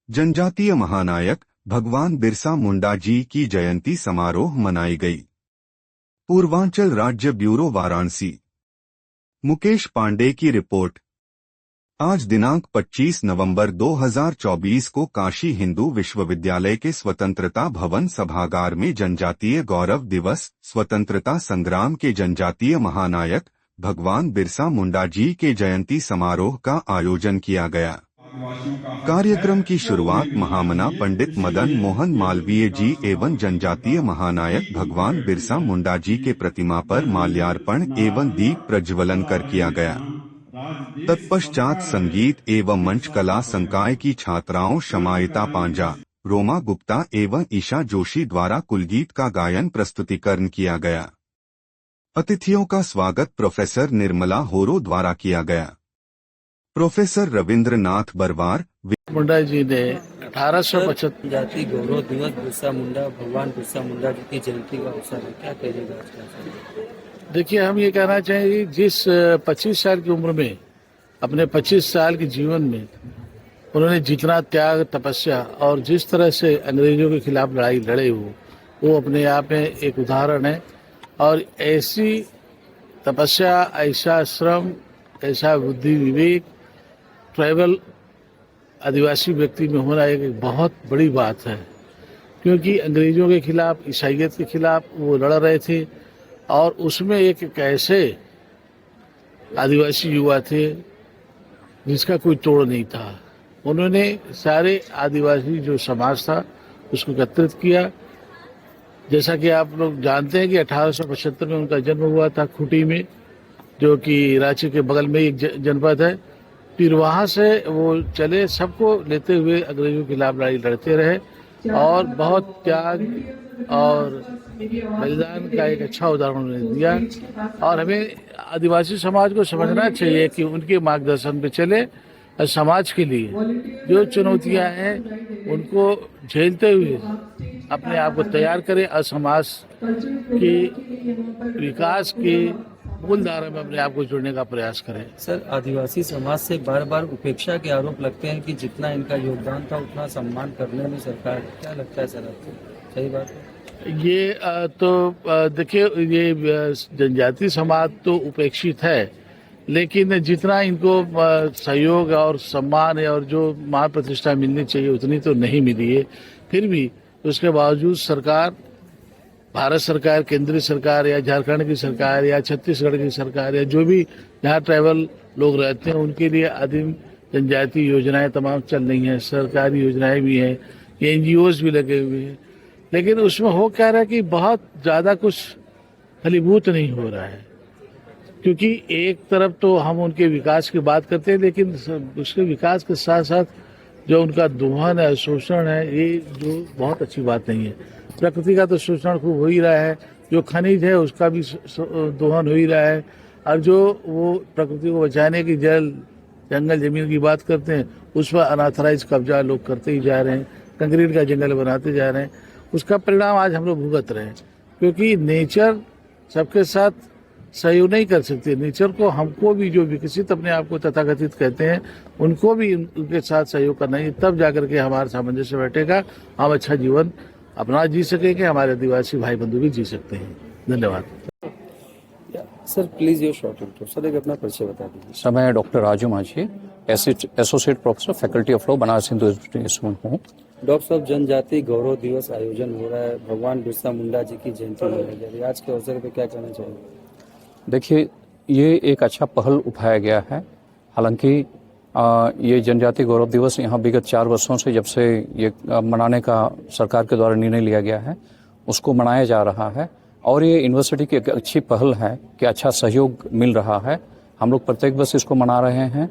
जनजातीय महानायक भगवान बिरसा मुंडा जी की जयंती समारोह मनाई गई। पूर्वांचल राज्य ब्यूरो वाराणसी। मुकेश पांडे की रिपोर्ट। आज दिनांक 25 नवंबर 2024 को काशी हिंदू विश्वविद्यालय के स्वतंत्रता भवन सभागार में जनजातीय गौरव दिवस स्वतंत्रता संग्राम के जनजातीय महानायक भगवान बिरसा मुंडा जी के जयंती समारोह का आयोजन किया गया। कार्यक्रम की शुरुआत महामना पंडित मदन मोहन मालवीय जी एवं जनजातीय महानायक भगवान बिरसा मुंडा जी के प्रतिमा पर माल्यार्पण एवं दीप प्रज्वलन कर किया गया। तत्पश्चात संगीत एवं मंच कला संकाय की छात्राओं शमायिता पांजा, रोमा गुप्ता एवं ईशा जोशी द्वारा कुलगीत का गायन प्रस्तुतिकरण किया गया। अतिथियों का स्वागत प्रोफेसर निर्मला होरो द्वारा किया गया। प्रोफेसर रविंद्रनाथ बरवार। मुंडा जी ने 1875 जाति गौरव दिवस बिरसा मुंडा भगवान बिरसा मुंडा जी की जयंती का अवसर है, क्या कहिएगा? देखिए, हम ये कहना चाहेंगे जिस 25 साल की उम्र में अपने 25 साल के जीवन में उन्होंने जितना त्याग तपस्या और जिस तरह से अंग्रेजों के खिलाफ लड़ाई लड़े वो अपने आप में एक उदाहरण है। और ऐसी तपस्या, ऐसा श्रम, ऐसा बुद्धि विवेक ट्राइबल आदिवासी व्यक्ति में होना एक बहुत बड़ी बात है, क्योंकि अंग्रेजों के खिलाफ, ईसाइयत के खिलाफ वो लड़ रहे थे और उसमें एक ऐसे आदिवासी युवा थे जिसका कोई तोड़ नहीं था। उन्होंने सारे आदिवासी जो समाज था उसको एकत्रित किया। जैसा कि आप लोग जानते हैं कि 1875 में उनका जन्म हुआ था खूंटी में, जो कि रांची के बगल में एक जनपद है। फिर वहाँ से वो चले, सबको लेते हुए अंग्रेजों के खिलाफ लड़ाई लड़ते रहे और बहुत त्याग और बलिदान का एक अच्छा उदाहरण उन्होंने दिया। और हमें आदिवासी समाज को समझना चाहिए कि उनके मार्गदर्शन पे चले और समाज के लिए जो चुनौतियां हैं उनको झेलते हुए अपने आप को तैयार करें और समाज के विकास के मूलधारा में अपने आप को जोड़ने का प्रयास करें। सर, आदिवासी समाज से बार बार उपेक्षा के आरोप लगते हैं कि जितना इनका योगदान था उतना सम्मान करने में सरकार, क्या लगता है सर आपको, सही बात है? ये देखिए, ये जनजाति समाज तो उपेक्षित है, लेकिन जितना इनको सहयोग और सम्मान और जो मान प्रतिष्ठा मिलनी चाहिए उतनी तो नहीं मिली है। फिर भी उसके बावजूद सरकार, भारत सरकार, केंद्रीय सरकार या झारखंड की सरकार या छत्तीसगढ़ की सरकार या जो भी यहाँ ट्राइबल लोग रहते हैं उनके लिए आदिम जनजाति योजनाएं तमाम चल रही हैं, सरकारी योजनाएं भी हैं, NGOs भी लगे हुए हैं, लेकिन उसमें हो क्या रहा है कि बहुत ज़्यादा कुछ फलीभूत नहीं हो रहा है। क्योंकि एक तरफ तो हम उनके विकास की बात करते हैं, लेकिन उसके विकास के साथ साथ जो उनका दोहन है, शोषण है, ये जो बहुत अच्छी बात नहीं है। प्रकृति का तो शोषण खूब हो ही रहा है, जो खनिज है उसका भी दोहन हो ही रहा है, और जो वो प्रकृति को बचाने की जंगल जमीन की बात करते हैं उस पर अनऑथराइज कब्जा लोग करते ही जा रहे हैं, कंक्रीट का जंगल बनाते जा रहे हैं। उसका परिणाम आज हम लोग भुगत रहे हैं, क्योंकि नेचर सबके साथ सहयोग नहीं कर सकती। नेचर को, हमको भी जो विकसित अपने आप को तथाकथित कहते हैं, उनको भी उनके साथ सहयोग करना है, तब जाकर के हमारा सामंजस्य बैठेगा, हम अच्छा जीवन अपना जी सकेंगे, हमारे आदिवासी भाई बंधु भी जी सकते हैं। धन्यवाद। Sir, please your short intro. Sir, एक अपना परिचय बता दीजिए। सर, मैं डॉक्टर राजू माझी, associate professor, faculty of law, Banaras Hindu university हूँ। डॉक्टर साहब, जनजाति गौरव दिवस आयोजन हो रहा है, भगवान बिरसा मुंडा जी की जयंती मनाई जा रही है, आज के अवसर पर क्या कहना चाहिए? देखिए, ये एक अच्छा पहल उठाया गया है। हालांकि ये जनजाति गौरव दिवस यहाँ विगत 4 वर्षों से, जब से ये मनाने का सरकार के द्वारा निर्णय लिया गया है, उसको मनाया जा रहा है। और ये यूनिवर्सिटी की एक अच्छी पहल है कि अच्छा सहयोग मिल रहा है। हम लोग प्रत्येक वर्ष इसको मना रहे हैं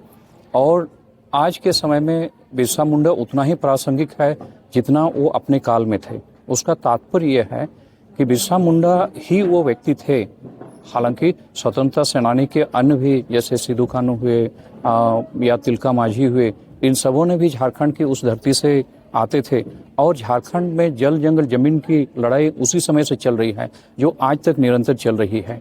और आज के समय में बिरसा मुंडा उतना ही प्रासंगिक है जितना वो अपने काल में थे। उसका तात्पर्य यह है कि बिरसा मुंडा ही वो व्यक्ति थे। हालांकि स्वतंत्रता सेनानी के अन्य भी, जैसे सिद्धू कानू हुए या तिलका माझी हुए, इन सबों ने भी झारखंड की उस धरती से आते थे और झारखंड में जल जंगल जमीन की लड़ाई उसी समय से चल रही है जो आज तक निरंतर चल रही है।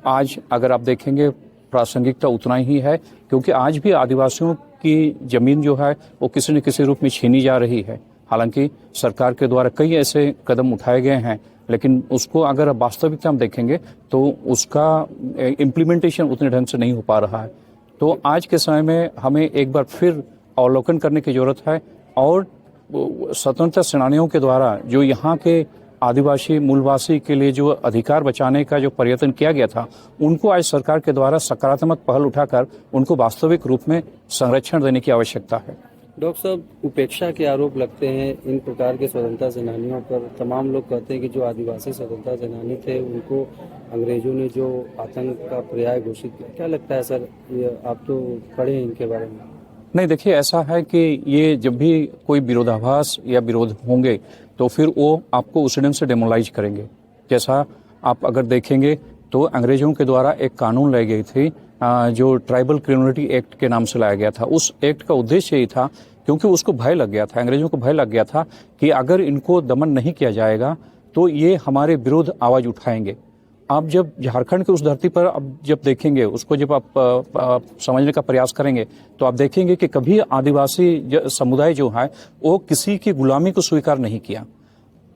आज अगर आप देखेंगे प्रासंगिकता उतना ही है, क्योंकि आज भी आदिवासियों की जमीन जो है वो किसी न किसी रूप में छीनी जा रही है। हालांकि सरकार के द्वारा कई ऐसे कदम उठाए गए हैं, लेकिन उसको अगर वास्तविकता में देखेंगे तो उसका इम्प्लीमेंटेशन उतने ढंग से नहीं हो पा रहा है। तो आज के समय में हमें एक बार फिर अवलोकन करने की जरूरत है और स्वतंत्रता सेनानियों के द्वारा जो यहाँ के आदिवासी मूलवासी के लिए जो अधिकार बचाने का जो प्रयत्न किया गया था, उनको आज सरकार के द्वारा सकारात्मक पहल उठाकर उनको वास्तविक रूप में संरक्षण देने की आवश्यकता है। डॉक्टर साहब, उपेक्षा के आरोप लगते हैं इन प्रकार के स्वतंत्रता सेनानियों पर। तमाम लोग कहते हैं कि जो आदिवासी स्वतंत्रता सेनानी थे उनको अंग्रेजों ने जो आतंक का पर्याय घोषित किया, क्या लगता है सर, ये आप तो पढ़े हैं इनके बारे में? नहीं, देखिए, ऐसा है कि ये जब भी कोई विरोधाभास या विरोध होंगे तो फिर वो आपको उस ढंग से डेमोलाइज करेंगे। जैसा आप अगर देखेंगे तो अंग्रेजों के द्वारा एक कानून लाई गई थी जो ट्राइबल क्रिमिनलिटी एक्ट के नाम से लाया गया था। उस एक्ट का उद्देश्य यही था, क्योंकि उसको भय लग गया था, अंग्रेजों को भय लग गया था कि अगर इनको दमन नहीं किया जाएगा तो ये हमारे विरुद्ध आवाज उठाएंगे। आप जब झारखंड की उस धरती पर अब जब देखेंगे, उसको जब आप समझने का प्रयास करेंगे तो आप देखेंगे कि कभी आदिवासी समुदाय जो है वो किसी की गुलामी को स्वीकार नहीं किया।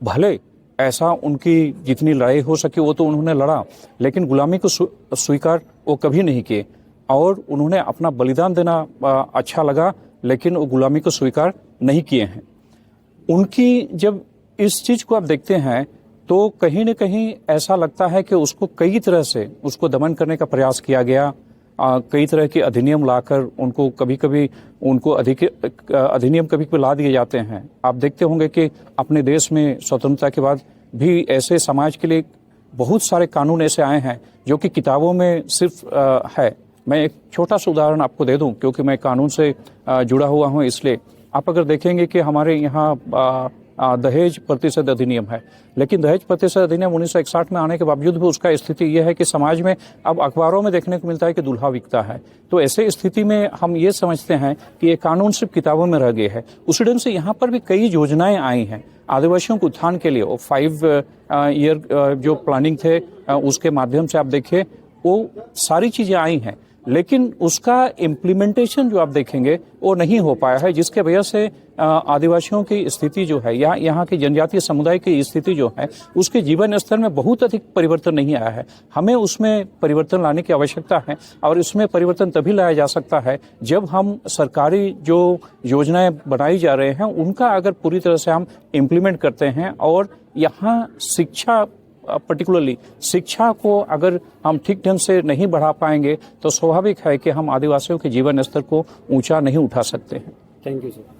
भले ऐसा उनकी जितनी लड़ाई हो सकी वो तो उन्होंने लड़ा, लेकिन गुलामी को स्वीकार वो कभी नहीं किए और उन्होंने अपना बलिदान देना अच्छा लगा, लेकिन वो गुलामी को स्वीकार नहीं किए हैं। उनकी जब इस चीज को आप देखते हैं तो कहीं न कहीं ऐसा लगता है कि उसको कई तरह से उसको दमन करने का प्रयास किया गया। कई तरह के अधिनियम लाकर उनको कभी कभी उनको अधिनियम कभी कभी ला दिए जाते हैं। आप देखते होंगे कि अपने देश में स्वतंत्रता के बाद भी ऐसे समाज के लिए बहुत सारे कानून ऐसे आए हैं जो कि किताबों में सिर्फ है। मैं एक छोटा सा उदाहरण आपको दे दूं, क्योंकि मैं कानून से जुड़ा हुआ हूं, इसलिए आप अगर देखेंगे कि हमारे यहाँ दहेज प्रतिशत अधिनियम है, लेकिन दहेज प्रतिशत अधिनियम 1961 में आने के बावजूद भी उसका स्थिति यह है कि समाज में अब अखबारों में देखने को मिलता है कि दूल्हा बिकता है। तो ऐसे स्थिति में हम ये समझते हैं कि ये कानून सिर्फ किताबों में रह गए हैं। उसी ढंग से यहाँ पर भी कई योजनाएं आई हैं आदिवासियों के उत्थान के लिए। वो 5 ईयर जो प्लानिंग थे उसके माध्यम से आप देखिए वो सारी चीजें आई हैं, लेकिन उसका इम्प्लीमेंटेशन जो आप देखेंगे वो नहीं हो पाया है, जिसके वजह से आदिवासियों की स्थिति जो है या यहाँ के जनजातीय समुदाय की स्थिति जो है उसके जीवन स्तर में बहुत अधिक परिवर्तन नहीं आया है। हमें उसमें परिवर्तन लाने की आवश्यकता है और इसमें परिवर्तन तभी लाया जा सकता है जब हम सरकारी जो योजनाएं बनाई जा रहे हैं उनका अगर पूरी तरह से हम इम्प्लीमेंट करते हैं और यहाँ शिक्षा पर्टिकुलरली शिक्षा को अगर हम ठीक ढंग से नहीं बढ़ा पाएंगे तो स्वाभाविक है कि हम आदिवासियों के जीवन स्तर को ऊंचा नहीं उठा सकते हैं। Thank you sir.